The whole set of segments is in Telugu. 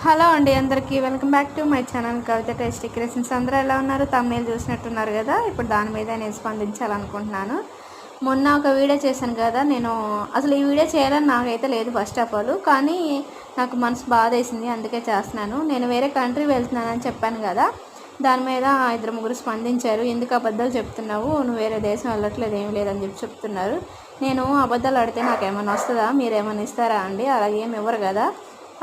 హలో అండి, అందరికీ welcome back to my channel Kavitha tasty creations. అందరూ ఎలా ఉన్నారు? తమ్నేల్ చూసినట్టున్నారు కదా. ఇప్పుడు దాని మీద నేను స్పందించాలనుకుంటున్నాను. మొన్న ఒక వీడియో చేశాను కదా, నేను అసలు ఈ వీడియో చేయాలని నాకైతే లేదు ఫస్ట్ ఆఫ్ ఆల్, కానీ నాకు మనసు బాధేసింది, అందుకే చేస్తున్నాను. నేను వేరే కంట్రీ వెళ్తున్నానని చెప్పాను కదా, దాని మీద 2-3 స్పందించారు. ఎందుకు అబద్ధాలు చెప్తున్నావు, నువ్వు వేరే దేశం వెళ్ళట్లేదు, ఏం లేదని చెప్తున్నారు. నేను అబద్ధాలు ఆడితే నాకేమైనా వస్తుందా? మీరేమైనా ఇస్తారా అండి? అలాగేమి ఇవ్వరు కదా,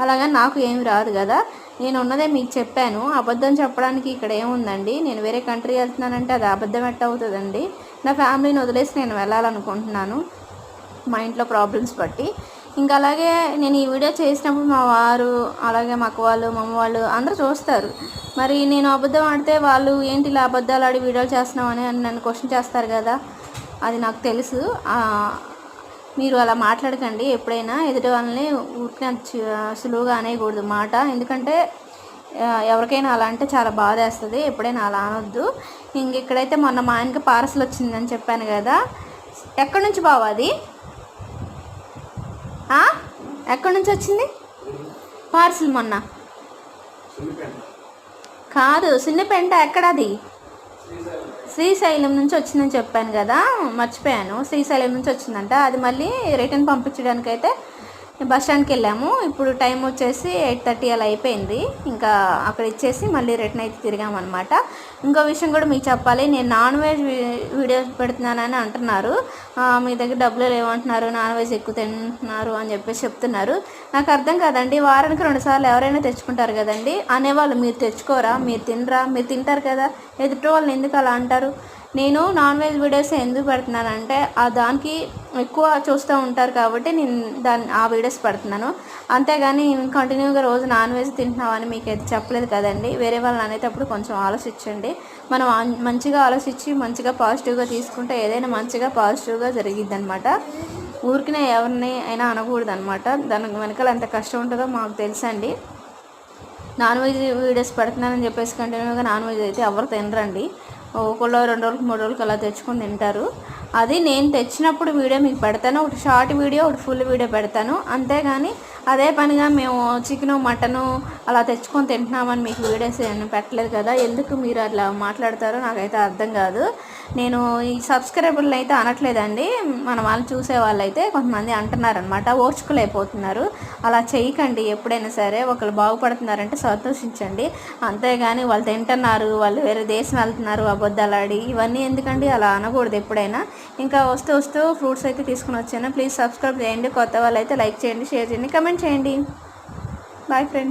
అలాగని నాకు ఏమి రాదు కదా. నేను ఉన్నదే మీకు చెప్పాను. అబద్ధం చెప్పడానికి ఇక్కడ ఏముందండి? నేను వేరే కంట్రీ వెళ్తున్నానంటే అది అబద్ధం ఎట్ట అవుతుందండి? నా ఫ్యామిలీని వదిలేసి నేను వెళ్ళాలనుకుంటున్నాను, మా ఇంట్లో ప్రాబ్లమ్స్ బట్టి. ఇంకా అలాగే నేను ఈ వీడియో చేసినప్పుడు మా వారు, అలాగే మా అక్క వాళ్ళు, మా అమ్మ వాళ్ళు అందరూ చూస్తారు. మరి నేను అబద్ధం ఆడితే వాళ్ళు ఏంటి ఇలా అబద్ధాలు ఆడి వీడియోలు చేస్తున్నావు అని నన్ను క్వశ్చన్ చేస్తారు కదా. అది నాకు తెలుసు. మీరు అలా మాట్లాడకండి. ఎప్పుడైనా ఎదుటి వాళ్ళని ఊరికే సులువుగా అనేయకూడదు మాట. ఎందుకంటే ఎవరికైనా అలా అంటే చాలా బాధ వేస్తుంది. ఎప్పుడైనా అలా అనొద్దు. ఇక్కడైతే మొన్న మా ఆయనకి పార్సల్ వచ్చిందని చెప్పాను కదా. ఎక్కడి నుంచి బావ అది? ఎక్కడి నుంచి వచ్చింది పార్సల్? మొన్న కాదు, సున్నిపెంట. ఎక్కడది? శ్రీశైలం నుంచి వచ్చిందని చెప్పాను కదా, మర్చిపోయాను. శ్రీశైలం నుంచి వచ్చిందంట. అది మళ్ళీ రిటర్న్ పంపించడానికి అయితే బస్ స్టాండ్కి వెళ్ళాము. ఇప్పుడు టైం వచ్చేసి 8:30 అలా అయిపోయింది. ఇంకా అక్కడ ఇచ్చేసి మళ్ళీ రిటర్న్ అయితే తిరిగామన్నమాట. ఇంకో విషయం కూడా మీకు చెప్పాలి. నేను నాన్ వెజ్ వీడియోస్ పెడుతున్నానని అంటున్నారు. మీ దగ్గర డబ్బులు లేవంటున్నారు, నాన్ వెజ్ ఎక్కువ తింటున్నారు అని చెప్పేసి చెప్తున్నారు. నాకు అర్థం కాదండి. వారానికి 2 సార్లు ఎవరైనా తెచ్చుకుంటారు కదండి. అనేవాళ్ళు మీరు తెచ్చుకోరా, మీరు తినరా? మీరు తింటారు కదా, ఎదుటి వాళ్ళని ఎందుకు అలా అంటారు? నేను నాన్ వెజ్ వీడియోస్ ఎందుకు పెడుతున్నానంటే దానికి ఎక్కువ చూస్తూ ఉంటారు కాబట్టి నేను ఆ వీడియోస్ పెడుతున్నాను. అంతేగాని కంటిన్యూగా రోజు నాన్ వెజ్ తింటున్నామని మీకు అయితే చెప్పలేదు కదండి. వేరే వాళ్ళని అనేటప్పుడు కొంచెం ఆలోచించండి. మనం మంచిగా ఆలోచించి మంచిగా పాజిటివ్గా తీసుకుంటే ఏదైనా మంచిగా పాజిటివ్గా జరిగిద్ది అనమాట. ఊరికినే ఎవరిని అయినా అనకూడదు అనమాట. దానికి వెనకాల ఎంత కష్టం ఉంటుందో మాకు తెలుసండి. నాన్ వెజ్ వీడియోస్ పెడుతున్నానని చెప్పేసి కంటిన్యూగా నాన్ వెజ్ అయితే ఎవరు తినరండి. ఒకళ్ళు 2 రోజులకు 3 రోజులకు అలా తెచ్చుకొని తింటారు. అది నేను తెచ్చినప్పుడు వీడియో మీకు పెడతాను. ఒకటి షార్ట్ వీడియో, ఒకటి ఫుల్ వీడియో పెడతాను. అంతేగాని అదే పనిగా మేము చికెను మటను అలా తెచ్చుకొని తింటున్నామని మీకు వీడియోస్ ఏమైనా పెట్టలేదు కదా. ఎందుకు మీరు అట్లా మాట్లాడతారో నాకైతే అర్థం కాదు. నేను ఈ సబ్స్క్రైబర్లు అయితే అనట్లేదండి, మన వాళ్ళు చూసే వాళ్ళు అయితే కొంతమంది అంటున్నారనమాట, ఓర్చుకోలేకపోతున్నారు. అలా చేయకండి. ఎప్పుడైనా సరే ఒకళ్ళు బాగుపడుతున్నారంటే సంతోషించండి. అంతేగాని వాళ్ళు తింటున్నారు, వాళ్ళు వేరే దేశం వెళ్తున్నారు అబద్ధాలాడి, ఇవన్నీ ఎందుకండి? అలా అనకూడదు ఎప్పుడైనా. ఇంకా వస్తూ ఫ్రూట్స్ అయితే తీసుకుని వచ్చాను. ప్లీజ్ సబ్స్క్రైబ్ చేయండి. కొత్త వాళ్ళు అయితే లైక్ చేయండి, షేర్ చేయండి, కమెంట్ చేయండి. Bye friends.